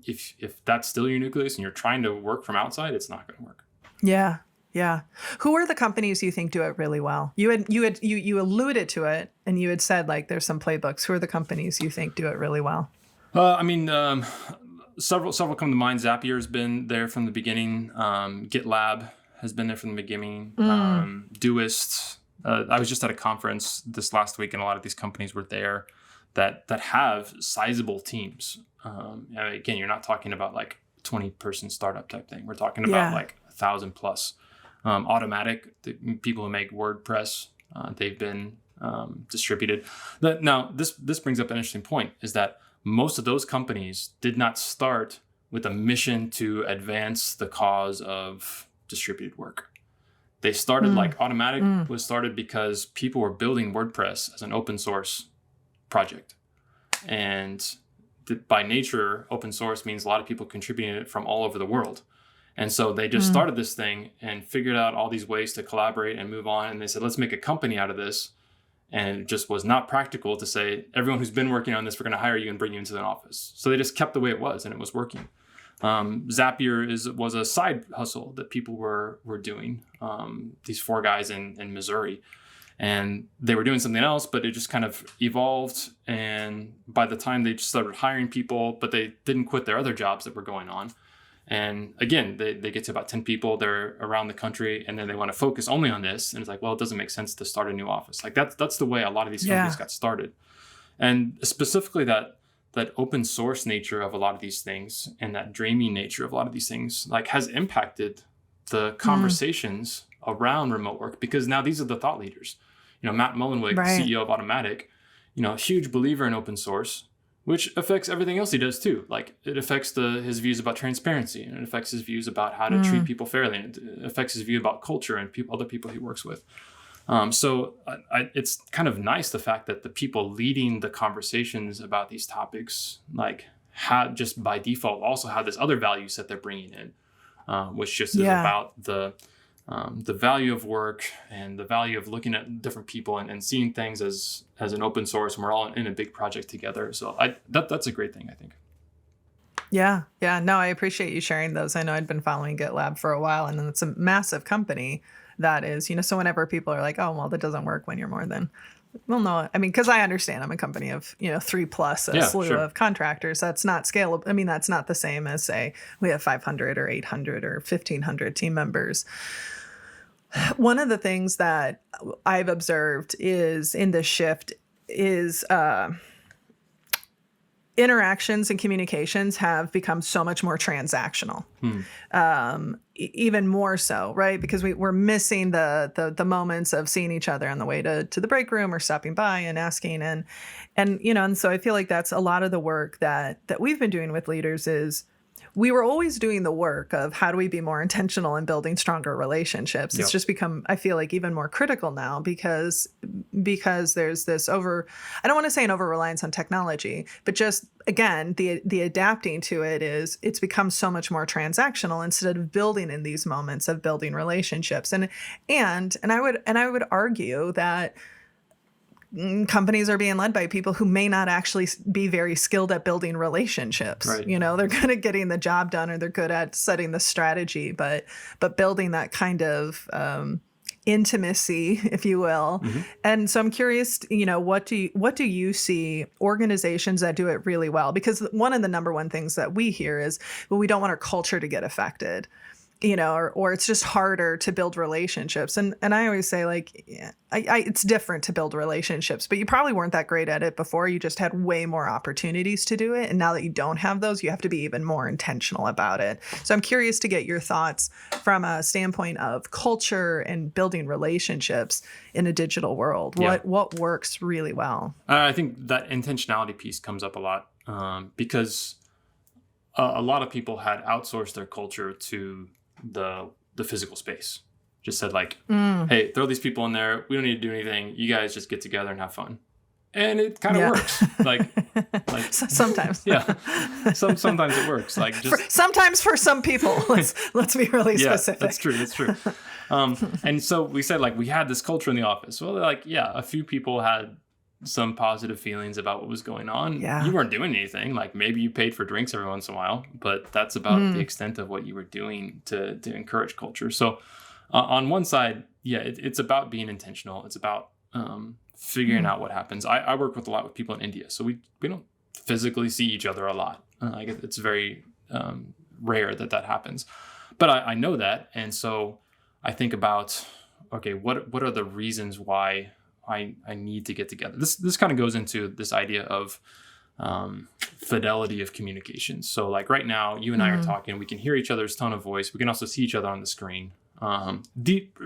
if that's still your nucleus and you're trying to work from outside, it's not going to work. Yeah. Yeah. Who are the companies you think do it really well? You alluded to it, and you had said, like, there's some playbooks. Who are the companies you think do it really well? Several come to mind. Zapier's been there from the beginning. GitLab has been there from the beginning. Doist. I was just at a conference this last week, and a lot of these companies were there that have sizable teams. Again, you're not talking about like 20-person startup type thing. We're talking about like 1,000 plus. Automatic, the people who make WordPress, they've been distributed. Now, this brings up an interesting point, is that most of those companies did not start with a mission to advance the cause of distributed work. They started like Automatic was started because people were building WordPress as an open source project. And by nature, open source means a lot of people contributing it from all over the world. And so they just started this thing and figured out all these ways to collaborate and move on. And they said, let's make a company out of this. And it just was not practical to say, everyone who's been working on this, we're going to hire you and bring you into an office. So they just kept the way it was, and it was working. Zapier was a side hustle that people were doing. These 4 guys in Missouri, and they were doing something else, but it just kind of evolved. And by the time they just started hiring people, but they didn't quit their other jobs that were going on. And again, they get to about 10 people. They're around the country, and then they want to focus only on this. And it's like, well, it doesn't make sense to start a new office. Like that's the way a lot of these companies got started. And specifically that open source nature of a lot of these things, and that dreamy nature of a lot of these things, like, has impacted the conversations around remote work, because now these are the thought leaders. Matt Mullenweg, CEO of Automatic, huge believer in open source, which affects everything else he does too. Like, it affects his views about transparency, and it affects his views about how to treat people fairly, and it affects his view about culture and other people he works with. So it's kind of nice, the fact that the people leading the conversations about these topics, like, had just by default also had this other value set they're bringing in, which just is about the value of work and the value of looking at different people and seeing things as an open source, and we're all in a big project together. So that's a great thing, I think. Yeah. No, I appreciate you sharing those. I know I'd been following GitLab for a while, and it's a massive company that is, so whenever people are like, oh, well, that doesn't work when you're more than, well, no, I mean, because I understand I'm a company of, 3+ a slew of contractors. That's not scalable. I mean, that's not the same as, say, we have 500 or 800 or 1,500 team members. One of the things that I've observed is in this shift is interactions and communications have become so much more transactional, even more so, right? Because we're missing the moments of seeing each other on the way to the break room or stopping by and asking. And so I feel like that's a lot of the work that we've been doing with leaders is we were always doing the work of how do we be more intentional in building stronger relationships. It's just become, I feel like, even more critical now because there's this I don't want to say an over-reliance on technology, but just, again, the adapting to it is it's become so much more transactional instead of building in these moments of building relationships. And I would argue that companies are being led by people who may not actually be very skilled at building relationships. Right. They're good at getting the job done or they're good at setting the strategy, but building that kind of intimacy, if you will. Mm-hmm. And so I'm curious, what do you see organizations that do it really well? Because one of the number one things that we hear is, well, we don't want our culture to get affected. Or it's just harder to build relationships. And I always say, like, it's different to build relationships, but you probably weren't that great at it before. You just had way more opportunities to do it. And now that you don't have those, you have to be even more intentional about it. So I'm curious to get your thoughts from a standpoint of culture and building relationships in a digital world. Yeah. What works really well? I think that intentionality piece comes up a lot because a lot of people had outsourced their culture to the physical space. Just said, like, hey, throw these people in there. We don't need to do anything. You guys just get together and have fun. And it kind of works. Like sometimes. Yeah. Sometimes it works. Like sometimes for some people. Let's be really specific. That's true. And so we said, like, we had this culture in the office. Well, like, yeah, a few people had some positive feelings about what was going on. Yeah. You weren't doing anything. Like, maybe you paid for drinks every once in a while, but that's about the extent of what you were doing to encourage culture. So on one side, it's about being intentional. It's about figuring out what happens. I work a lot with people in India, so we don't physically see each other a lot. It's very rare that happens. But I know that, and so I think about, okay, what are the reasons why I need to get together? This kind of goes into this idea of fidelity of communication. So, like, right now, you and I are talking. We can hear each other's tone of voice. We can also see each other on the screen.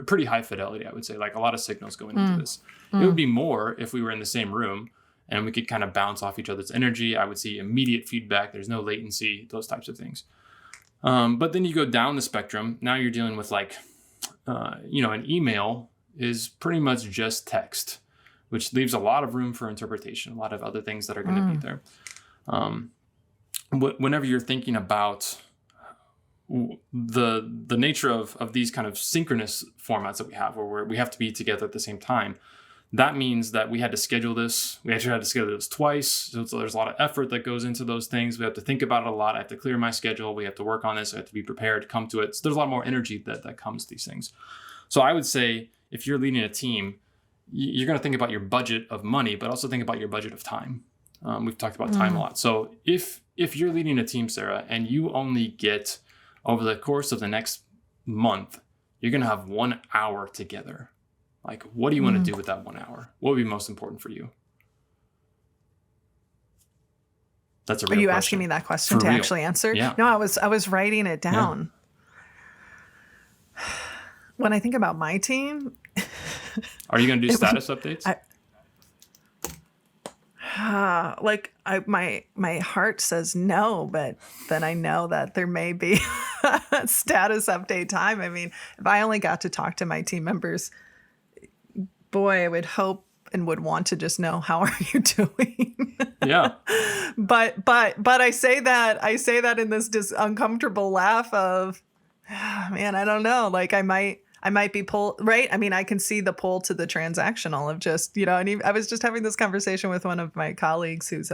Pretty high fidelity, I would say. Like, a lot of signals going into this. It would be more if we were in the same room and we could kind of bounce off each other's energy. I would see immediate feedback. There's no latency, those types of things. But then you go down the spectrum. Now you're dealing with, like, an email is pretty much just text, which leaves a lot of room for interpretation, a lot of other things that are going to be there. Whenever you're thinking about the nature of these kind of synchronous formats that we have, where we have to be together at the same time, that means that we had to schedule this. We actually had to schedule this twice. So there's a lot of effort that goes into those things. We have to think about it a lot. I have to clear my schedule. We have to work on this. I have to be prepared to come to it. So there's a lot more energy that comes to these things. So I would say, if you're leading a team, you're going to think about your budget of money, but also think about your budget of time. We've talked about time a lot. So if you're leading a team, Sarah, and you only get, over the course of the next month, you're going to have 1 hour together. Like, what do you want to do with that 1 hour? What would be most important for you? That's a real question. Are you asking me that question to actually answer? Yeah. No, I was writing it down. Yeah. When I think about my team, are you going to do status updates? My heart says no, but then I know that there may be a status update time. I mean, if I only got to talk to my team members, boy, I would hope and would want to just know, how are you doing? Yeah. But I say that in this uncomfortable laugh of, man, I don't know. Like, I might be pulled, right? I mean, I can see the pull to the transactional of just, and I was just having this conversation with one of my colleagues who's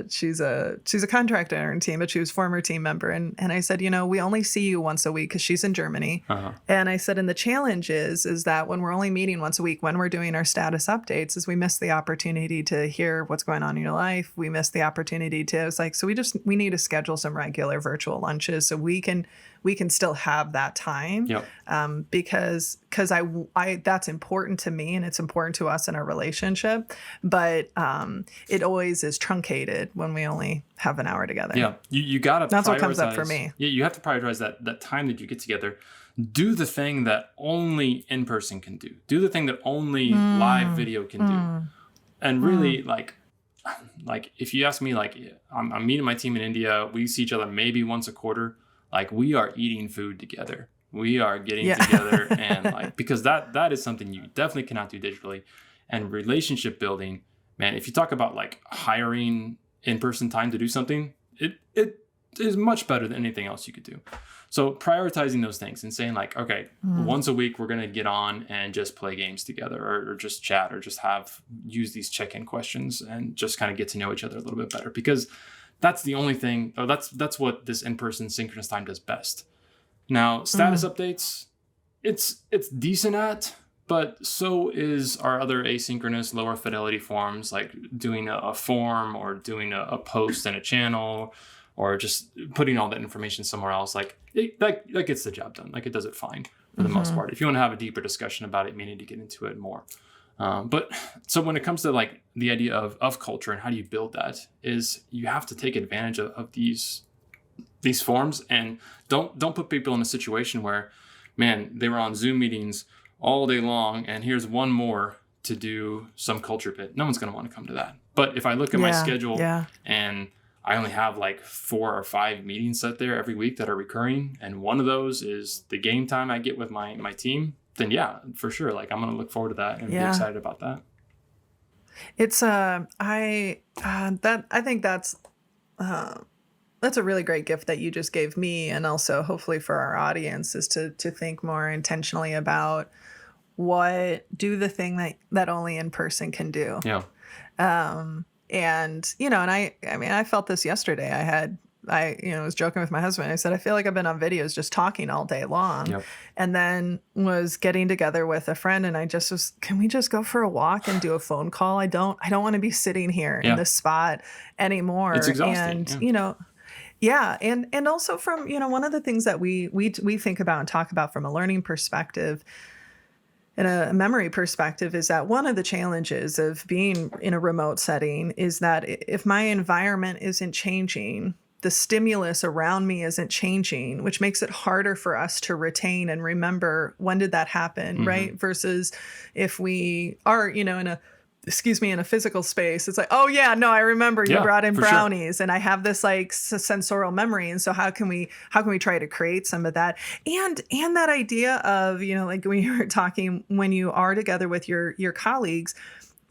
she's a contractor on our team, but she was a former team member. And I said, we only see you once a week because she's in Germany. Uh-huh. And I said, and the challenge is that when we're only meeting once a week, when we're doing our status updates, is we miss the opportunity to hear what's going on in your life. We miss the opportunity to, it's like, so we need to schedule some regular virtual lunches so we can we can still have that time. Yep. Because I that's important to me and it's important to us in our relationship. But it always is truncated when we only have an hour together. Yeah. You got to That's what comes up for me. Yeah. You have to prioritize that time that you get together. Do the thing that only in person can do. Do the thing that only live video can do. And really like if you ask me, like I'm meeting my team in India, we see each other maybe once a quarter. Like we are eating food together. We are getting together and like, because that is something you definitely cannot do digitally. And relationship building, man, if you talk about like hiring in-person time to do something, it is much better than anything else you could do. So prioritizing those things and saying like, okay, once a week, we're going to get on and just play games together or just chat or just use these check-in questions and just kind of get to know each other a little bit better, because that's the only thing, or that's what this in-person synchronous time does best. Now, status updates, it's decent at, but so is our other asynchronous lower fidelity forms, like doing a form or doing a post in a channel, or just putting all that information somewhere else. Like that gets the job done. Like it does it fine for the most part. If you want to have a deeper discussion about it, you may need to get into it more. But so when it comes to like the idea of culture and how do you build that, is you have to take advantage of these forms, and don't put people in a situation where, man, they were on Zoom meetings all day long and here's one more to do some culture bit. No one's going to want to come to that. But if I look at my schedule and I only have like 4 or 5 meetings set there every week that are recurring, and one of those is the game time I get with my team, then yeah, for sure. Like I'm going to look forward to that and be excited about that. It's I think that's a really great gift that you just gave me, and also hopefully for our audience, is to think more intentionally about do the thing that only in person can do. Yeah. And, and I felt this yesterday. I was joking with my husband. I said, I feel like I've been on videos just talking all day long. Yep. And then was getting together with a friend, and I just was, can we just go for a walk and do a phone call? I don't want to be sitting here in this spot anymore. It's exhausting. And, and also from, one of the things that we think about and talk about from a learning perspective and a memory perspective is that one of the challenges of being in a remote setting is that if my environment isn't changing, the stimulus around me isn't changing, which makes it harder for us to retain and remember when did that happen, right? Versus if we are, in a physical space, it's like, oh yeah, no, I remember you brought in brownies, and I have this like sensorial memory. And so how can we try to create some of that? And that idea of, like when you were talking, when you are together with your colleagues,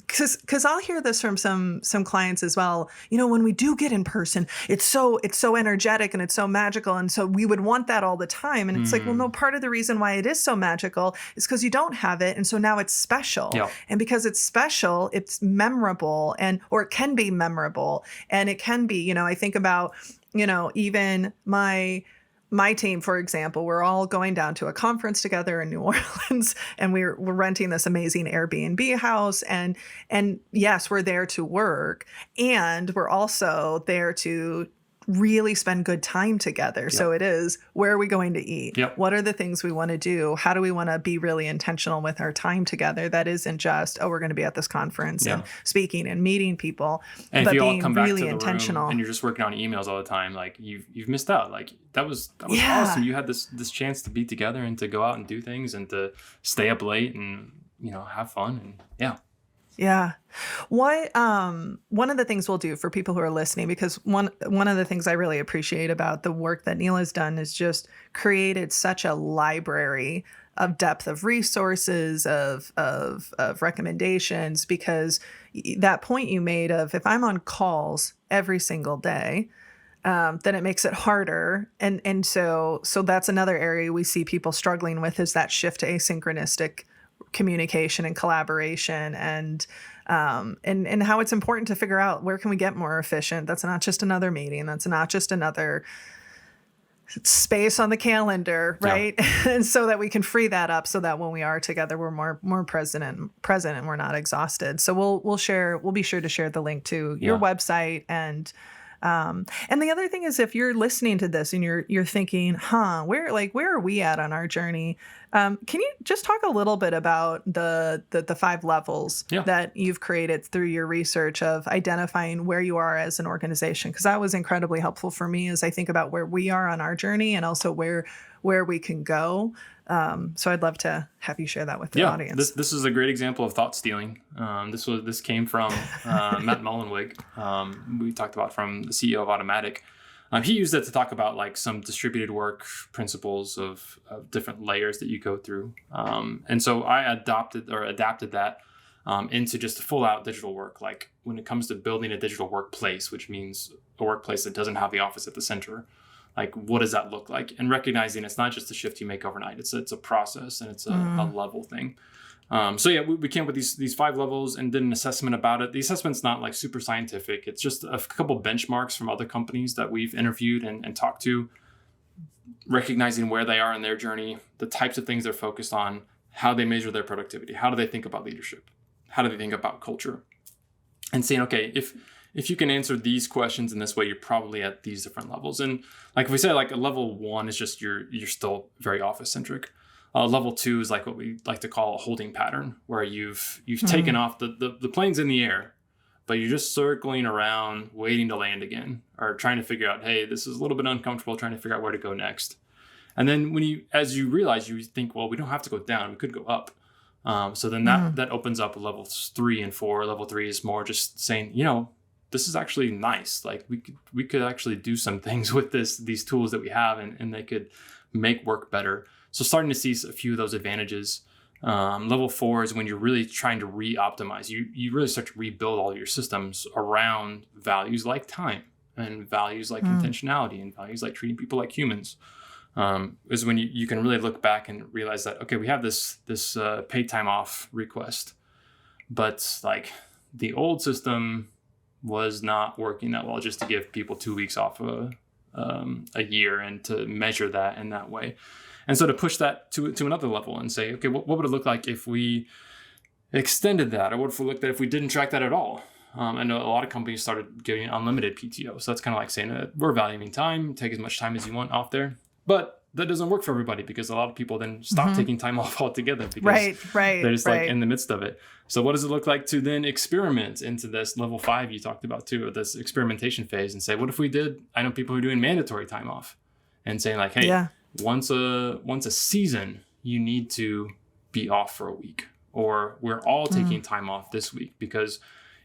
because I'll hear this from some clients as well. When we do get in person, it's so energetic and it's so magical, and so we would want that all the time. And it's like, well, no, part of the reason why it is so magical is because you don't have it, and so now it's special. Yeah. And because it's special, it's memorable, or it can be memorable, and it can be. I think about even my team, for example, we're all going down to a conference together in New Orleans, and we're renting this amazing Airbnb house. And yes, we're there to work, and we're also there to really spend good time together. Yep. So it is, where are we going to eat? Yep. What are the things we want to do? How do we want to be really intentional with our time together? That isn't just, we're going to be at this conference and speaking and meeting people, and but if you being all come back really to the intentional. Room and you're just working on emails all the time, like you've missed out. Like that was awesome. You had this chance to be together and to go out and do things and to stay up late and have fun and Yeah. What one of the things we'll do for people who are listening, because one of the things I really appreciate about the work that Neil has done is just created such a library of depth of resources, of recommendations, because that point you made of, if I'm on calls every single day, then it makes it harder. And so that's another area we see people struggling with, is that shift to asynchronistic communication and collaboration, and how it's important to figure out where can we get more efficient. That's not just another meeting. That's not just another space on the calendar, right? Yeah. And so that we can free that up so that when we are together, we're more present and we're not exhausted. So we'll be sure to share the link to your website and And the other thing is, if you're listening to this and you're thinking, where are we at on our journey? Can you just talk a little bit about the 5 levels that you've created through your research of identifying where you are as an organization? Because that was incredibly helpful for me as I think about where we are on our journey and also where we can go. So I'd love to have you share that with the audience. This is a great example of thought stealing. This came from Matt Mullenweg. We talked about from the CEO of Automatic. He used it to talk about like some distributed work principles of different layers that you go through. And so I adapted that into just full out digital work. Like when it comes to building a digital workplace, which means a workplace that doesn't have the office at the center. Like, what does that look like? And recognizing it's not just a shift you make overnight. It's a process and it's a level thing. We came up with these 5 levels and did an assessment about it. The assessment's not like super scientific. It's just a couple benchmarks from other companies that we've interviewed and talked to, recognizing where they are in their journey, the types of things they're focused on, how they measure their productivity, how do they think about leadership, how do they think about culture, and saying, okay, if you can answer these questions in this way, you're probably at these different levels. And like if we say like a level 1 is just you're still very office centric. Level 2 is like what we like to call a holding pattern, where you've taken off the plane's in the air, but you're just circling around, waiting to land again, or trying to figure out, hey, this is a little bit uncomfortable, trying to figure out where to go next. And then as you realize, you think, well, we don't have to go down, we could go up. So then that opens up levels 3 and 4. Level 3 is more just saying, this is actually nice. Like we could actually do some things with these tools that we have, and they could make work better. So starting to see a few of those advantages. Level 4 is when you're really trying to re-optimize. You really start to rebuild all your systems around values like time and values like intentionality and values like treating people like humans. Is when you can really look back and realize that, okay, we have this paid time off request, but like the old system was not working that well, just to give people 2 weeks off a year and to measure that in that way. And so to push that to another level and say, okay, what would it look like if we extended that? Or what if we looked at if we didn't track that at all? I know a lot of companies started giving unlimited PTO. So that's kind of like saying that we're valuing time, take as much time as you want off there. But that doesn't work for everybody, because a lot of people then stop taking time off altogether because they're just like in the midst of it. So what does it look like to then experiment into this level 5 you talked about too, or this experimentation phase, and say, what if we did, I know people who are doing mandatory time off and saying like, hey, once a season, you need to be off for a week, or we're all taking time off this week, because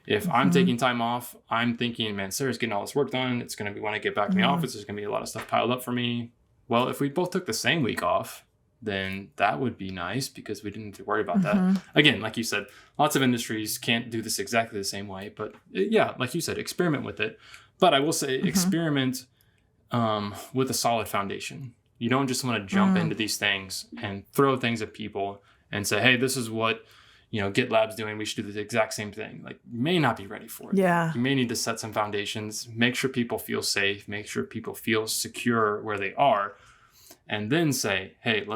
if I'm taking time off, I'm thinking, man, Sarah's getting all this work done. It's going to be when I get back in the office, there's going to be a lot of stuff piled up for me. Well, if we both took the same week off, then that would be nice, because we didn't have to worry about that. Again, like you said, lots of industries can't do this exactly the same way. But yeah, like you said, experiment with it. But I will say experiment with a solid foundation. You don't just want to jump into these things and throw things at people and say, hey, this is what GitLab's doing. We should do the exact same thing. Like, you may not be ready for it. Yeah. You may need to set some foundations, make sure people feel safe, make sure people feel secure where they are, and then say, hey,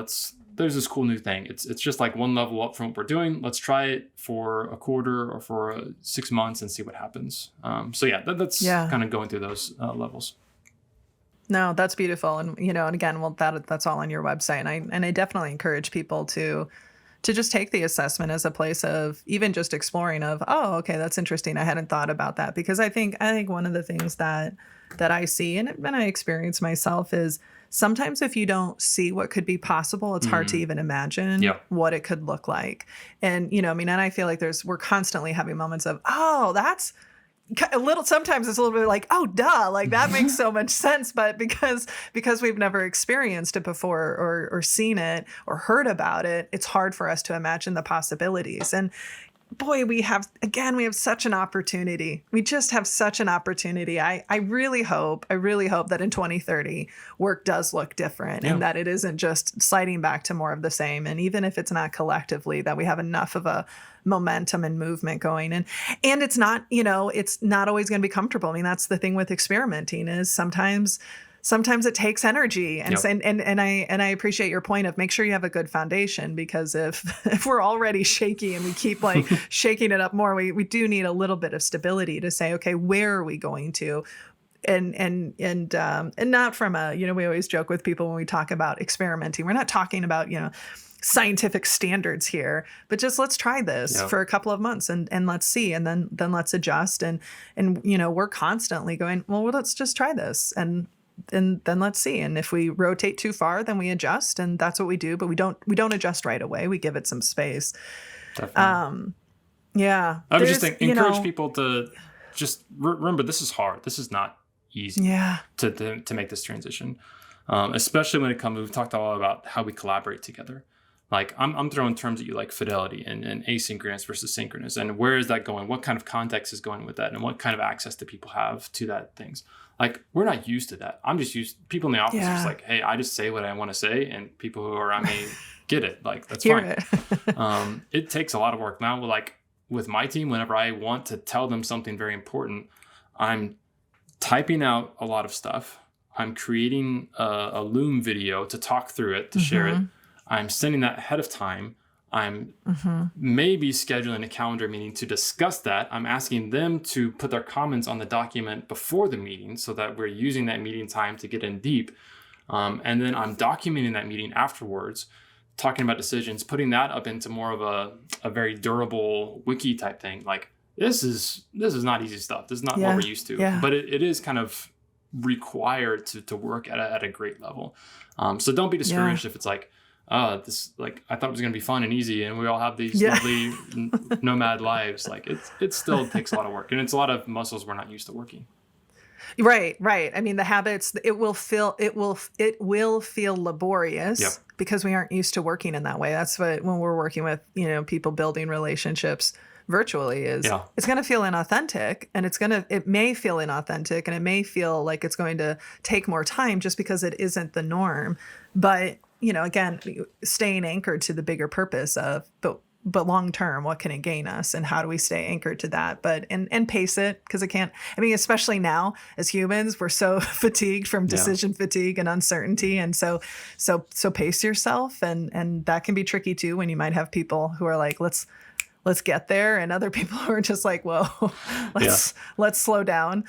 there's this cool new thing. It's just like one level up from what we're doing. Let's try it for a quarter or for 6 months and see what happens. That's kind of going through those levels. No, that's beautiful. And, and again, well, that's all on your website. And I definitely encourage people to just take the assessment as a place of even just exploring of, oh, okay, that's interesting. I hadn't thought about that. Because I think one of the things that I see and I experience myself is sometimes if you don't see what could be possible, it's hard to even imagine what it could look like. And, and I feel like we're constantly having moments of, oh, that's sometimes it's a little bit like, oh, duh, like that makes so much sense. But because we've never experienced it before or seen it or heard about it, it's hard for us to imagine the possibilities. And boy, we have such an opportunity. We just have such an opportunity. I really hope that in 2030, work does look different and that it isn't just sliding back to more of the same. And even if it's not collectively, that we have enough of a momentum and movement going. And it's not, it's not always going to be comfortable. I mean, that's the thing with experimenting is sometimes it takes energy. And I appreciate your point of make sure you have a good foundation, because if we're already shaky and we keep like shaking it up more, we do need a little bit of stability to say, okay, where are we going to? and not from a, we always joke with people when we talk about experimenting. We're not talking about, scientific standards here, but just let's try this for a couple of months and let's see, and then let's adjust, and we're constantly going, well, let's just try this, and then let's see, and if we rotate too far, then we adjust, and that's what we do. But we don't adjust right away. We give it some space. Definitely. Yeah, I would just encourage people to just remember, this is hard. This is not easy. To make this transition, especially when it comes. We've talked a lot about how we collaborate together. Like I'm throwing terms at you like fidelity and asynchronous versus synchronous, and where is that going? What kind of context is going with that, and what kind of access do people have to that things? Like, we're not used to that. I'm just used. People in the office are just like, hey, I just say what I want to say, and people who are around me get it. Like, that's fine. It takes a lot of work now. Like with my team, whenever I want to tell them something very important, I'm typing out a lot of stuff. I'm creating a Loom video to talk through it, to share it. I'm sending that ahead of time. I'm maybe scheduling a calendar meeting to discuss that. I'm asking them to put their comments on the document before the meeting so that we're using that meeting time to get in deep. And then I'm documenting that meeting afterwards, talking about decisions, putting that up into more of a very durable wiki type thing. Like, this is not easy stuff. This is not what we're used to. But it is kind of required to work at a great level. So don't be discouraged if it's like, this, like, I thought it was going to be fun and easy, and we all have these lovely nomad lives. Like, it still takes a lot of work, and it's a lot of muscles we're not used to working. Right. I mean, the habits, it will feel laborious because we aren't used to working in that way. That's what, when we're working with, people building relationships virtually, is it's going to feel inauthentic, and it may feel inauthentic, and it may feel like it's going to take more time just because it isn't the norm. But again, staying anchored to the bigger purpose of, but long term, what can it gain us, and how do we stay anchored to that? But and pace it, because especially now as humans, we're so fatigued from decision fatigue and uncertainty, and so pace yourself, and that can be tricky too, when you might have people who are like, let's get there, and other people who are just like, whoa, let's slow down.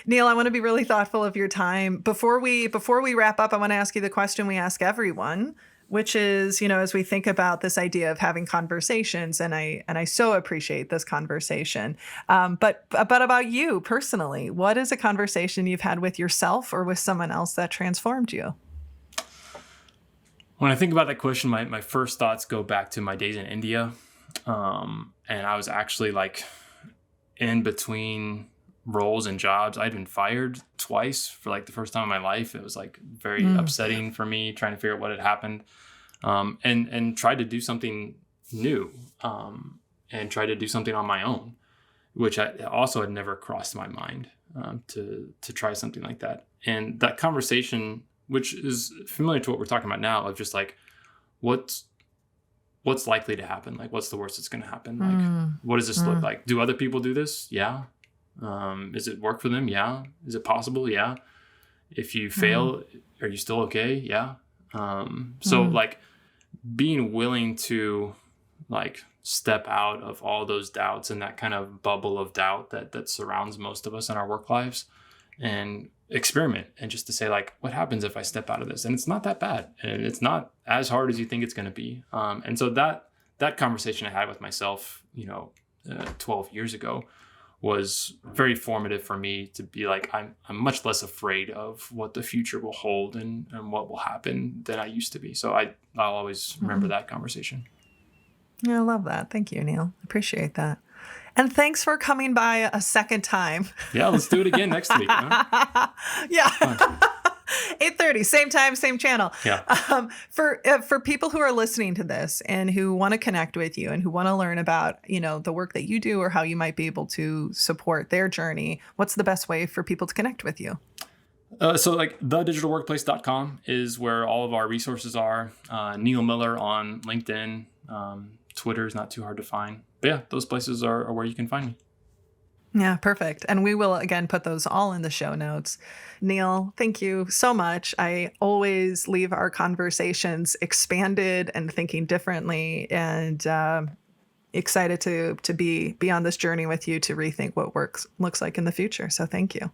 Neil, I want to be really thoughtful of your time. Before we wrap up, I want to ask you the question we ask everyone, which is, as we think about this idea of having conversations, and I so appreciate this conversation. But about you personally, what is a conversation you've had with yourself or with someone else that transformed you? When I think about that question, my first thoughts go back to my days in India. And I was actually like in between roles and jobs. I'd been fired twice for like the first time in my life. It was like very upsetting for me, trying to figure out what had happened, and tried to do something new, and tried to do something on my own, which I also had never crossed my mind, to try something like that. And that conversation, which is familiar to what we're talking about now, of just like, what's likely to happen? Like, what's the worst that's going to happen? Like, what does this look like? Do other people do this? Yeah. Is it work for them? Yeah. Is it possible? Yeah. If you fail, are you still okay? Yeah. So like being willing to like step out of all those doubts and that kind of bubble of doubt that surrounds most of us in our work lives, and experiment, and just to say like, what happens if I step out of this? And it's not that bad, and it's not as hard as you think it's going to be. And so that conversation I had with myself, 12 years ago, was very formative for me to be like, I'm much less afraid of what the future will hold and what will happen than I used to be. So I'll always remember that conversation. Yeah, I love that. Thank you, Neil. Appreciate that. And thanks for coming by a second time. Yeah, let's do it again next week. Huh? Yeah. 8:30, same time, same channel. Yeah. For people who are listening to this and who want to connect with you and who want to learn about, the work that you do or how you might be able to support their journey, what's the best way for people to connect with you? So like thedigitalworkplace.com is where all of our resources are. Neil Miller on LinkedIn. Twitter is not too hard to find. But yeah, those places are where you can find me. Yeah, perfect. And we will, again, put those all in the show notes. Neil, thank you so much. I always leave our conversations expanded and thinking differently. And excited to be on this journey with you to rethink what looks like in the future. So thank you.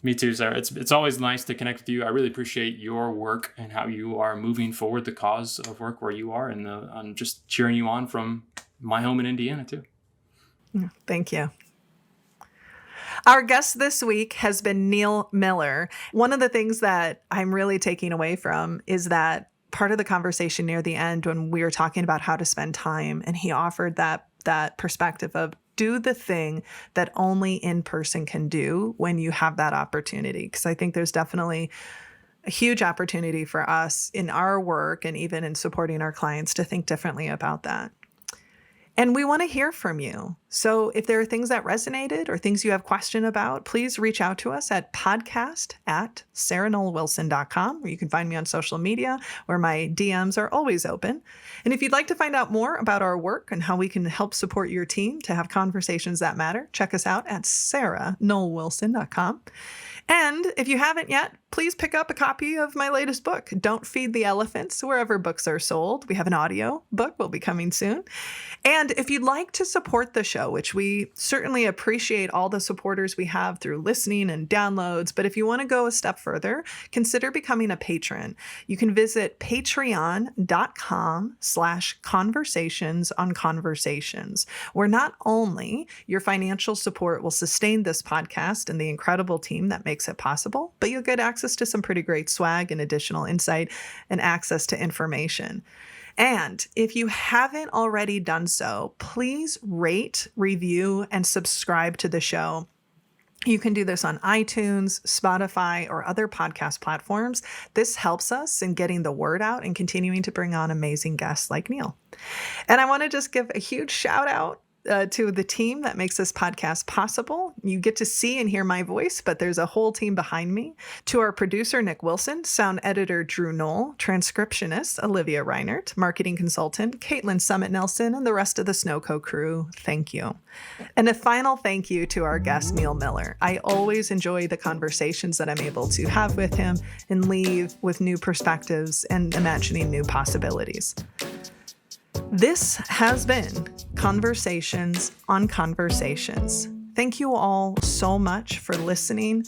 Me too, Sarah. It's always nice to connect with you. I really appreciate your work and how you are moving forward the cause of work where you are, and I'm just cheering you on from my home in Indiana too. Thank you. Our guest this week has been Noll Miller. One of the things that I'm really taking away from is that part of the conversation near the end when we were talking about how to spend time, and he offered that perspective of do the thing that only in person can do when you have that opportunity. Because I think there's definitely a huge opportunity for us in our work and even in supporting our clients to think differently about that. And we want to hear from you. So if there are things that resonated or things you have question about, please reach out to us at podcast@sarahnollwilson.com, where you can find me on social media, where my DMs are always open. And if you'd like to find out more about our work and how we can help support your team to have conversations that matter, check us out at sarahnollwilson.com. And if you haven't yet, please pick up a copy of my latest book, Don't Feed the Elephants, wherever books are sold. We have an audio book will be coming soon. And if you'd like to support the show, which we certainly appreciate all the supporters we have through listening and downloads, but if you want to go a step further, consider becoming a patron. You can visit patreon.com/conversationsonconversations, where not only your financial support will sustain this podcast and the incredible team that makes it possible, but you'll get access to some pretty great swag and additional insight and access to information. And if you haven't already done so, please rate, review, and subscribe to the show. You can do this on iTunes, Spotify, or other podcast platforms. This helps us in getting the word out and continuing to bring on amazing guests like Noll. And I want to just give a huge shout out to the team that makes this podcast possible. You get to see and hear my voice, but there's a whole team behind me. To our producer, Nick Wilson, sound editor, Drew Noll, transcriptionist, Olivia Reinert, marketing consultant, Caitlin Summit Nelson, and the rest of the Snowco crew, thank you. And a final thank you to our guest, Noll Miller. I always enjoy the conversations that I'm able to have with him and leave with new perspectives and imagining new possibilities. This has been Conversations on Conversations. Thank you all so much for listening.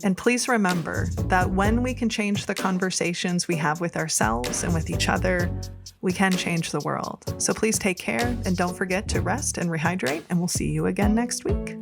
And please remember that when we can change the conversations we have with ourselves and with each other, we can change the world. So please take care and don't forget to rest and rehydrate, and we'll see you again next week.